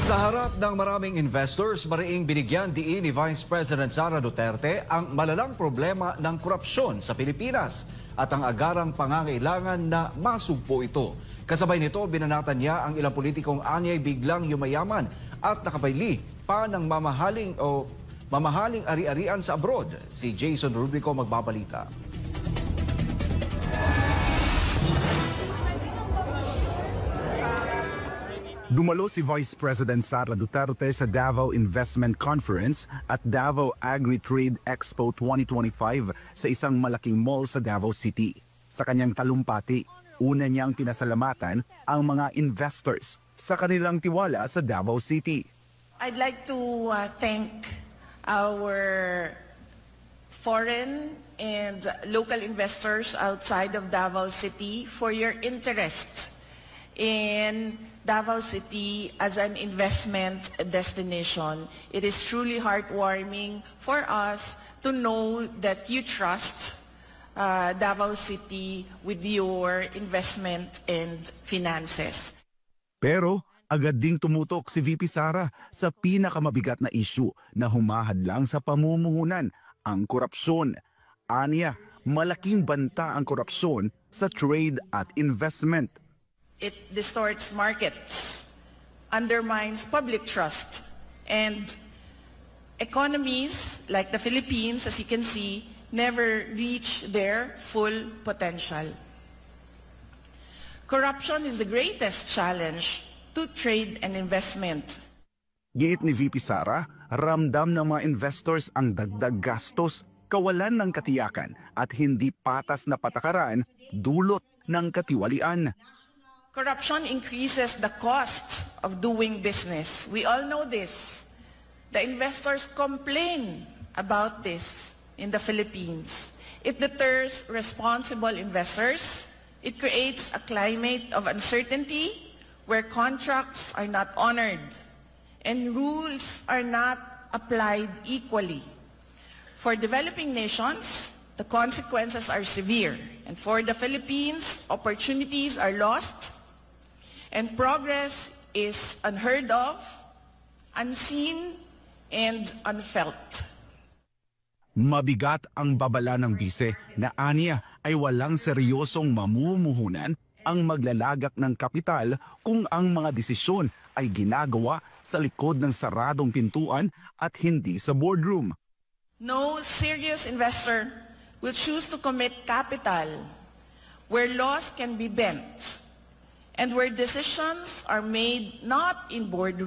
Sa harap ng maraming investors, mariing binigyan diin ni Vice President Sara Duterte ang malalang problema ng korupsyon sa Pilipinas at ang agarang pangangailangan na masugpo ito. Kasabay nito, binanatan niya ang ilang politikong anyay biglang yumayaman at nakabayli pa ng mamahaling ari-arian sa abroad. Si Jason Rubrico magbabalita. Dumalo si Vice President Sara Duterte sa Davao Investment Conference at Davao Agri-Trade Expo 2025 sa isang malaking mall sa Davao City. Sa kanyang talumpati, una niyang pinasalamatan ang mga investors sa kanilang tiwala sa Davao City. I'd like to thank our foreign and local investors outside of Davao City for your interest in Davao City as an investment destination. It is truly heartwarming for us to know that you trust Davao City with your investment and finances. Pero agad ding tumutok si VP Sara sa pinakamabigat na issue na humahadlang sa pamumuhunan, ang korupsyon. Aniya, malaking banta ang korupsyon sa trade at investment. It distorts markets, undermines public trust, and economies like the Philippines, as you can see, never reach their full potential. Corruption is the greatest challenge to trade and investment. Giit ni VP Sara, ramdam ng mga investors ang dagdag gastos, kawalan ng katiyakan at hindi patas na patakaran dulot ng katiwalian. Corruption increases the cost of doing business. We all know this. The investors complain about this in the Philippines. It deters responsible investors. It creates a climate of uncertainty where contracts are not honored and rules are not applied equally. For developing nations, the consequences are severe. And for the Philippines, opportunities are lost and progress is unheard of, unseen, and unfelt. Mabigat ang babala ng bise na aniya ay walang seryosong mamumuhunan ang maglalagak ng kapital kung ang mga desisyon ay ginagawa sa likod ng saradong pintuan at hindi sa boardroom. No serious investor will choose to commit capital where laws can be bent and where decisions are made not in boardrooms